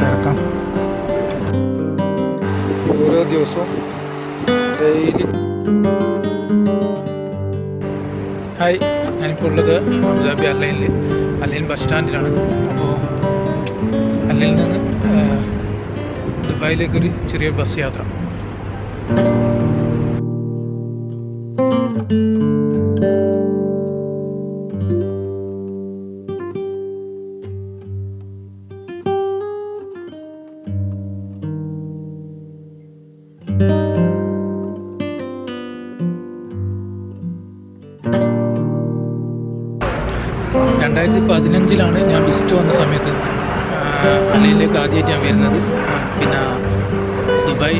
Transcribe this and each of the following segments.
തിരക്കാം. ഓരോ ദിവസവും daily. Hi, ഞാനിപ്പോൾ ഉള്ളത് അബുദാബി അല്ലൈൻ ബസ് സ്റ്റാൻഡിലാണ്. അപ്പോൾ അല്ലയിൽ നിന്ന് ദുബായിലേക്കൊരു ചെറിയ ബസ് യാത്ര. ഞാൻ വിസിറ്റ് വന്ന സമയത്ത് അല്ലയിലേക്ക് ആദ്യമായിട്ട് ഞാൻ വരുന്നത്. പിന്നെ ദുബായ്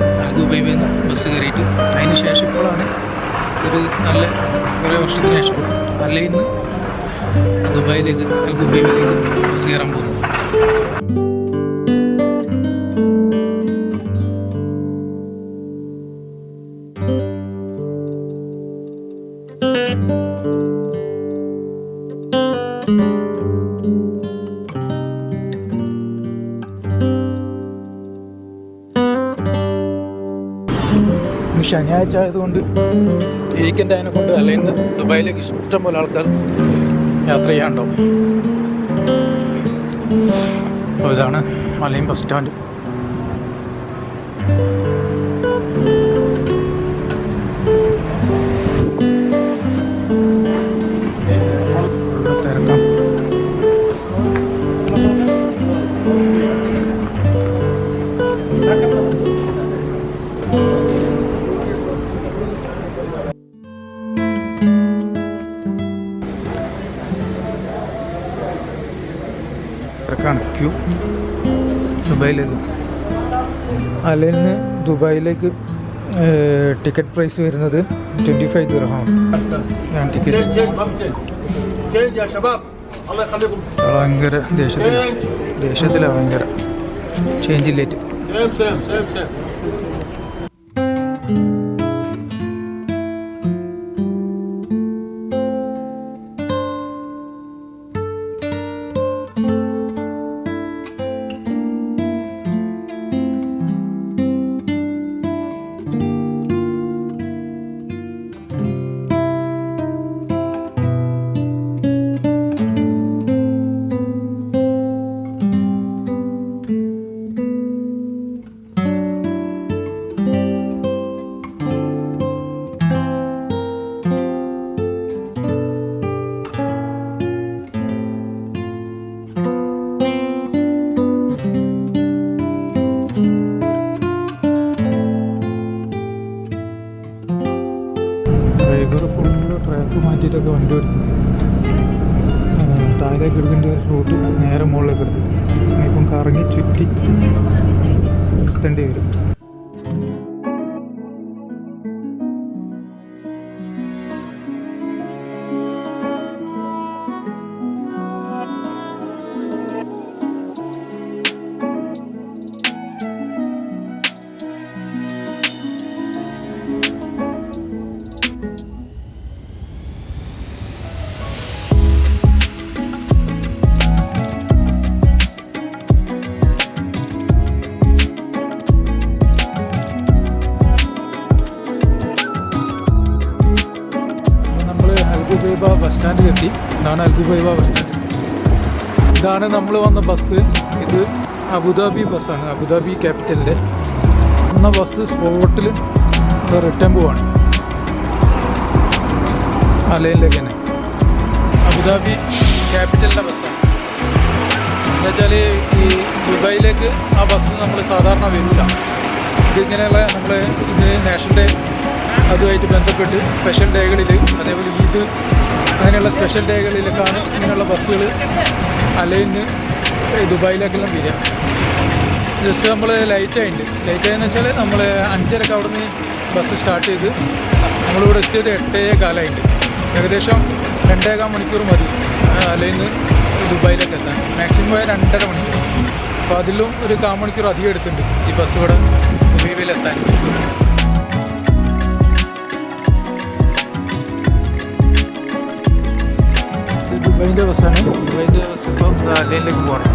നിന്ന് ബസ് കയറിയിട്ട് അതിന് ശേഷം ഇപ്പോഴാണ് ഒരു നല്ല കുറേ വർഷത്തിന് ശേഷം അല്ലയിൽ നിന്ന് ദുബായിലേക്ക് ബസ് കയറാൻ പോകുന്നത്. ശനിയാഴ്ച ആയതുകൊണ്ട് വീക്കെൻഡ് അതിനെക്കൊണ്ട് അല്ലെങ്കിൽ ദുബായിലേക്ക് ഇഷ്ടംപോലെ ആൾക്കാർ യാത്ര ചെയ്യാനുണ്ടാവും. അപ്പോൾ ഇതാണ് അലൈൻ ബസ് സ്റ്റാൻഡ്. തിരക്കാം. ക്യൂ ദുബായിലേക്ക്. അല്ലയിൽ നിന്ന് ദുബായിലേക്ക് ടിക്കറ്റ് പ്രൈസ് വരുന്നത് 25 ദിർഹമാണ്. ഞാൻ ടിക്കറ്റ് ഭയങ്കര ദേശത്തിലാണ് ഭയങ്കര ചേഞ്ച് ഇല്ലേറ്റ്. ട്രാക്ക് മാറ്റിയിട്ടൊക്കെ വണ്ടി ഓടിക്കും. താഴേക്ക് എടുക്കേണ്ട റൂട്ട് നേരെ മുകളിലേക്ക് എടുത്തു. ഇപ്പം കറങ്ങി ചുറ്റി എത്തേണ്ടി വരും. ബസ് സ്റ്റാൻഡിൽ എത്തി. ഇതാണ് അൽഗുബൈബ ബസ് സ്റ്റാൻഡ്. ഇതാണ് നമ്മൾ വന്ന ബസ്. ഇത് അബുദാബി ബസ്സാണ്, അബുദാബി ക്യാപിറ്റലിൻ്റെ. വന്ന ബസ് സ്പോട്ടിൽ റിട്ടേൺ പോവാണ് അലയിലേക്ക് തന്നെ. അബുദാബി ക്യാപിറ്റലിൻ്റെ ബസ്സാണ്. എന്നുവെച്ചാൽ ഈ ദുബായിലേക്ക് ആ ബസ് നമ്മൾ സാധാരണ വരില്ല. ഇതിങ്ങനെയുള്ള നമ്മൾ ഇത് നാഷണൽ ഡേ അതുമായിട്ട് ബന്ധപ്പെട്ട് സ്പെഷ്യൽ ഡേകളിൽ, അതേപോലെ ഈദ് അങ്ങനെയുള്ള സ്പെഷ്യൽ ഡേകളിലൊക്കെയാണ് ഇങ്ങനെയുള്ള ബസ്സുകൾ അലയിൽ നിന്ന് ദുബായിലേക്കെല്ലാം വരിക. ജസ്റ്റ് നമ്മൾ ലേറ്റായെന്ന് വെച്ചാൽ നമ്മൾ 5:30 അവിടെ നിന്ന് ബസ് സ്റ്റാർട്ട് ചെയ്ത് നമ്മളിവിടെ എത്തിയത് 8:15. ഏകദേശം 2.25 മണിക്കൂർ മതി അലയിൽ നിന്ന് ദുബായിലേക്ക് എത്താൻ. മാക്സിമം പോയാൽ 2.5 മണിക്കൂർ. അപ്പോൾ അതിലും ഒരു 1/4 മണിക്കൂർ അധികം എടുത്തിട്ടുണ്ട് ഈ ബസ് ഇവിടെ ദുബായിലെത്താൻ. ദുബായിൻ്റെ ബസ്സാണ്. ദുബായിൻ്റെ ബസ് ഇപ്പോൾ അലയിലേക്ക് പോകണം.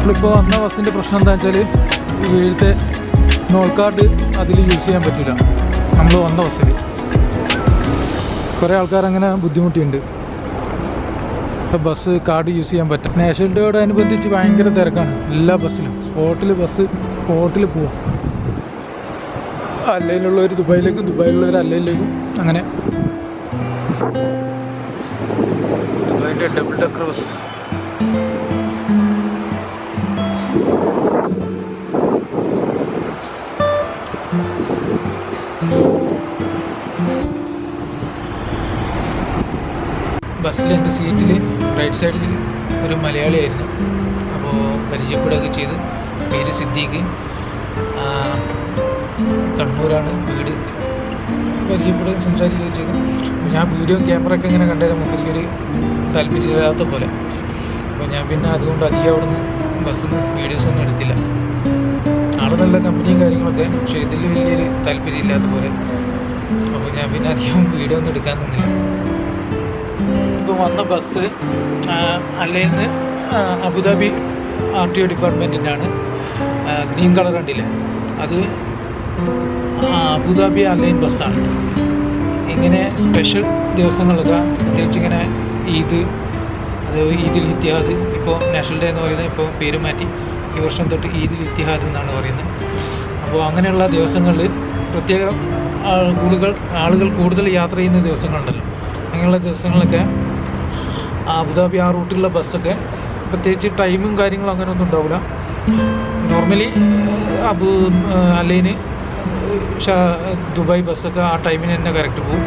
നമ്മളിപ്പോൾ വന്ന ബസ്സിൻ്റെ പ്രശ്നം എന്താ വെച്ചാൽ ഇവിടുത്തെ നോൾ കാർഡ് അതിൽ യൂസ് ചെയ്യാൻ പറ്റില്ല. നമ്മൾ വന്ന ബസ്സിൽ കുറേ ആൾക്കാരങ്ങനെ ബുദ്ധിമുട്ടിയുണ്ട്. ബസ് കാർഡ് യൂസ് ചെയ്യാൻ പറ്റും. നാഷണൽ ഡേയോടനുബന്ധിച്ച് ഭയങ്കര തിരക്കാണ് എല്ലാ ബസ്സിലും. സ്പോട്ടിൽ പോവാം. അല്ലയിലുള്ളവർ ദുബായിലേക്കും, ദുബായിലുള്ളവർ അല്ലയിലേക്കും, അങ്ങനെ. ദുബായിൻ്റെ ഡബിൾ ഡെക്കർ ബസ്. ബസ്സിൽ എൻ്റെ സീറ്റിൽ റൈറ്റ് സൈഡിൽ ഒരു മലയാളിയായിരുന്നു. അപ്പോൾ പരിചയപ്പെടുകയൊക്കെ ചെയ്ത്. പേര് സിദ്ദീഖ്, കണ്ണൂരാണ് വീട്. പരിചയപ്പെടുകയും സംസാരിക്കുകയും ചെയ്തു. ഞാൻ വീഡിയോ ക്യാമറയൊക്കെ ഇങ്ങനെ കണ്ടുതരാൻ എനിക്കൊരു താല്പര്യമില്ലാത്ത പോലെ. അപ്പോൾ ഞാൻ പിന്നെ അതുകൊണ്ട് അധികം അവിടെ നിന്ന് ബസ്സിൽ നിന്ന് വീഡിയോസൊന്നും എടുത്തില്ല. ആൾ നല്ല കമ്പനിയും കാര്യങ്ങളൊക്കെ, പക്ഷേ ഇതിൽ വലിയൊരു താല്പര്യമില്ലാത്ത പോലെ. അപ്പോൾ ഞാൻ പിന്നെ അധികം വീഡിയോ ഒന്നും എടുക്കാൻ നിന്നില്ല. ഇപ്പോൾ വന്ന ബസ് അല്ലയിൽ നിന്ന് അബുദാബി RTO ഡിപ്പാർട്ട്മെൻറ്റിൻ്റെ ആണ്. ഗ്രീൻ കളർ കണ്ടില്ലേ, അത് അബുദാബി അല്ലൈൻ ബസ്സാണ്. ഇങ്ങനെ സ്പെഷ്യൽ ദിവസങ്ങളൊക്കെ, പ്രത്യേകിച്ച് ഇങ്ങനെ ഈദ്, അത് ഈദുൽ ഇത്തിഹാദ്, ഇപ്പോൾ നാഷണൽ ഡേ എന്ന് പറയുന്നത് ഇപ്പോൾ പേര് മാറ്റി ഈ വർഷം തൊട്ട് ഈദുൽ ഇത്തിഹാദ് എന്നാണ് പറയുന്നത്. അപ്പോൾ അങ്ങനെയുള്ള ദിവസങ്ങളിൽ പ്രത്യേക ആളുകൾ കൂടുതൽ യാത്ര ചെയ്യുന്ന ദിവസങ്ങളുണ്ടല്ലോ, അങ്ങനെയുള്ള ദിവസങ്ങളിലൊക്കെ അബുദാബി ആ റൂട്ടിലുള്ള ബസ്സൊക്കെ പ്രത്യേകിച്ച് ടൈമും കാര്യങ്ങളും അങ്ങനെയൊന്നും ഉണ്ടാവില്ല. നോർമലി അല്ലൈന് ദുബായ് ബസ്സൊക്കെ ആ ടൈമിന് തന്നെ കറക്റ്റ് പോകും.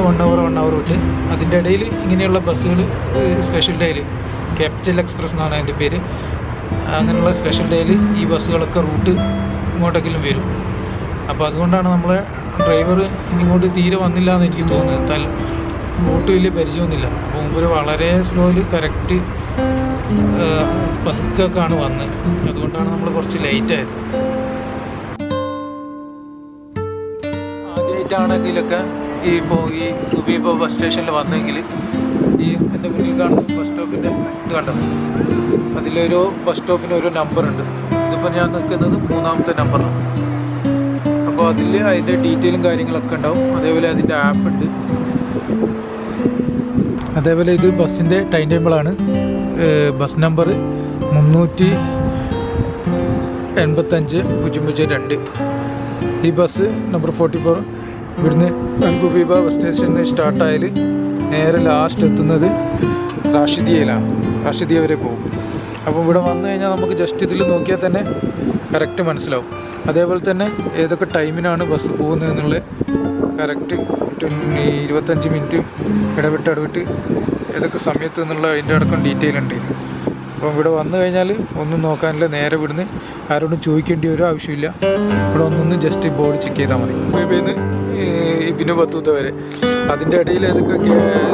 1 hour വിട്ട്. അതിൻ്റെ ഇടയിൽ ഇങ്ങനെയുള്ള ബസ്സുകൾ സ്പെഷ്യൽ ഡേയിൽ, ക്യാപിറ്റൽ എക്സ്പ്രസ് എന്നാണ് അതിൻ്റെ പേര്, അങ്ങനെയുള്ള സ്പെഷ്യൽ ഡേയിൽ ഈ ബസ്സുകളൊക്കെ റൂട്ട് ഇങ്ങോട്ടെങ്കിലും വരും. അപ്പോൾ അതുകൊണ്ടാണ് നമ്മളെ ഡ്രൈവർ ഇങ്ങോട്ട് തീരെ വന്നില്ല എന്ന് എനിക്ക് തോന്നുന്നത്. റൂട്ട് വലിയ പരിചയമൊന്നുമില്ല. അപ്പോൾ മുമ്പ് വളരെ സ്ലോയിൽ കറക്റ്റ് പതുക്കൊക്കെയാണ് വന്നത്. അതുകൊണ്ടാണ് നമ്മൾ കുറച്ച് ലേറ്റായത്. ആദ്യമായിട്ടാണെങ്കിലൊക്കെ ഇപ്പോൾ ഈ ദുബായ് ബസ് സ്റ്റേഷനിൽ വന്നെങ്കിൽ ഈ എൻ്റെ മുന്നിൽ കാണുന്ന ബസ് സ്റ്റോപ്പിൻ്റെ ഇത് കണ്ടോ, അതിലൊരു ബസ് സ്റ്റോപ്പിന് ഒരു നമ്പറുണ്ട്. ഇതിപ്പോൾ ഞാൻ നിൽക്കുന്നത് 3ാമത്തെ നമ്പറാണ്. അപ്പോൾ അതിൽ അതിൻ്റെ ഡീറ്റെയിലും കാര്യങ്ങളൊക്കെ ഉണ്ടാവും. അതേപോലെ അതിൻ്റെ ആപ്പ് ഉണ്ട്. അതേപോലെ ഇത് ബസ്സിൻ്റെ ടൈം ടേബിളാണ്. Bus number 385-002. ഈ ബസ് നമ്പർ 44 ഇവിടുന്ന് അൽഗുബീബ ബസ് സ്റ്റേഷനിൽ സ്റ്റാർട്ടായാൽ നേരെ ലാസ്റ്റ് എത്തുന്നത് റാഷിദിയയിലാണ്. റാഷിദിയ വരെ പോകും. അപ്പോൾ ഇവിടെ വന്നു കഴിഞ്ഞാൽ നമുക്ക് ജസ്റ്റ് ഇതിൽ നോക്കിയാൽ തന്നെ കറക്റ്റ് മനസ്സിലാവും. അതേപോലെ തന്നെ ഏതൊക്കെ ടൈമിനാണ് ബസ് പോകുന്നത് എന്നുള്ള കറക്റ്റ് 25 മിനിറ്റ് ഇടവിട്ട് ഏതൊക്കെ സമയത്ത് എന്നുള്ള അതിൻ്റെ അടക്കം ഡീറ്റെയിൽ ഉണ്ട്. അപ്പോൾ ഇവിടെ വന്നു കഴിഞ്ഞാൽ ഒന്നും നോക്കാനില്ല, നേരെ ഇവിടുന്ന് ആരോടും ചോദിക്കേണ്ടി ഒരു ആവശ്യമില്ല. ഇവിടെ ഒന്നൊന്ന് ജസ്റ്റ് ബോർഡ് ചെക്ക് ചെയ്താൽ മതി. ഇവിടുന്ന് ഇബിനു ബത്തൂത്ത വരെ അതിൻ്റെ ഇടയിൽ ഏതൊക്കെ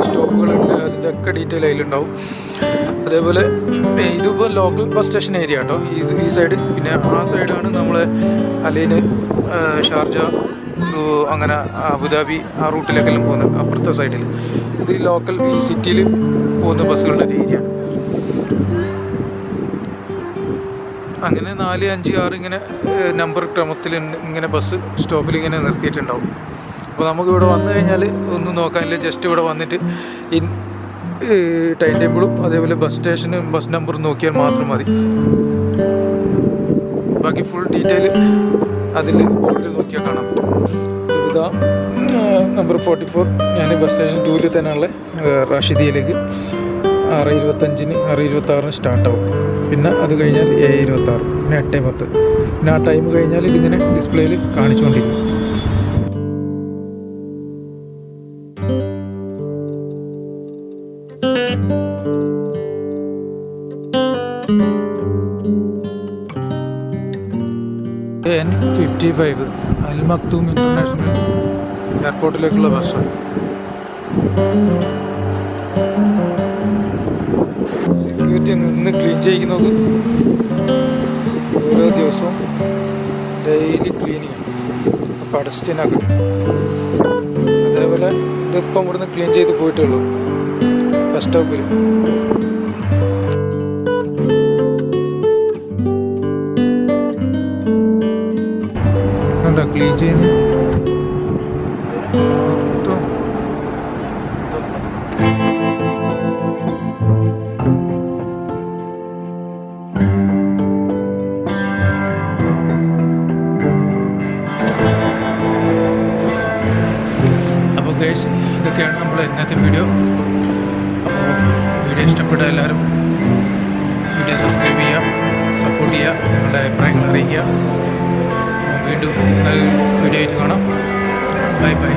സ്റ്റോപ്പുകളുണ്ട് അതിൻ്റെ ഒക്കെ ഡീറ്റെയിൽ അതിലുണ്ടാവും. അതേപോലെ ഇതിപ്പോൾ ലോക്കൽ ബസ് സ്റ്റേഷൻ ഏരിയ കേട്ടോ, ഈ സൈഡ്. പിന്നെ ആ സൈഡാണ് നമ്മളെ അലൈന്, ഷാർജ, അങ്ങനെ അബുദാബി ആ റൂട്ടിലേക്കെല്ലാം പോകുന്നത്. അപ്പുറത്തെ സൈഡിൽ ഇത് ലോക്കൽ ഈ സിറ്റിയിൽ പോകുന്ന ബസ്സുകളുടെ ഒരു ഏരിയ. അങ്ങനെ 4, 5, 6 ഇങ്ങനെ നമ്പർ ക്രമത്തിൽ ഇങ്ങനെ ബസ് സ്റ്റോപ്പിൽ ഇങ്ങനെ നിർത്തിയിട്ടുണ്ടാവും. അപ്പോൾ നമുക്കിവിടെ വന്നു കഴിഞ്ഞാൽ ഒന്നും നോക്കാനില്ല, ജസ്റ്റ് ഇവിടെ വന്നിട്ട് ടൈം ടേബിളും അതേപോലെ ബസ് സ്റ്റേഷനും ബസ് നമ്പറും നോക്കിയാൽ മാത്രം മതി. ബാക്കി ഫുൾ ഡീറ്റെയിൽ അതിൽ ബോർഡിൽ നോക്കിയാൽ കാണാൻ പറ്റും. ഇതാ നമ്പർ 44. ഞാൻ ബസ് സ്റ്റേഷൻ 2 തന്നെയുള്ള റാഷിദിയയിലേക്ക് 6:25, 6:26 സ്റ്റാർട്ടാവും. പിന്നെ അത് കഴിഞ്ഞാൽ 7:26, പിന്നെ 8:10. പിന്നെ ആ ടൈം കഴിഞ്ഞാൽ ഇതിങ്ങനെ ഡിസ്പ്ലേയിൽ കാണിച്ചുകൊണ്ടിരിക്കും. N55 അൽ മക്തൂം ഇൻ്റർനാഷണൽ എയർപോർട്ടിലേക്കുള്ള ബസ്സാണ്. സെക്യൂരിറ്റി നിന്ന് ക്ലീൻ ചെയ്യുന്നത് ഓരോ ദിവസവും ഡെയിലി ക്ലീനിങ് പടസ്റ്റിനാക്കും. അതേപോലെ ഇതിപ്പം ഇവിടുന്ന് ക്ലീൻ ചെയ്ത് പോയിട്ടുള്ളൂ ബസ് സ്റ്റോപ്പിൽ. ഗൈസ്, ഇതൊക്കെയാണ് നമ്മൾ ഇന്നത്തെ വീഡിയോ. അപ്പോൾ വീഡിയോ ഇഷ്ടപ്പെട്ട എല്ലാവരും വീഡിയോ സബ്സ്ക്രൈബ് ചെയ്യുക, സപ്പോർട്ട് ചെയ്യുക, നിങ്ങളുടെ അഭിപ്രായങ്ങൾ അറിയിക്കുക. വീണ്ടും വീഡിയോ ആയിട്ട് കാണാം. Bye bye.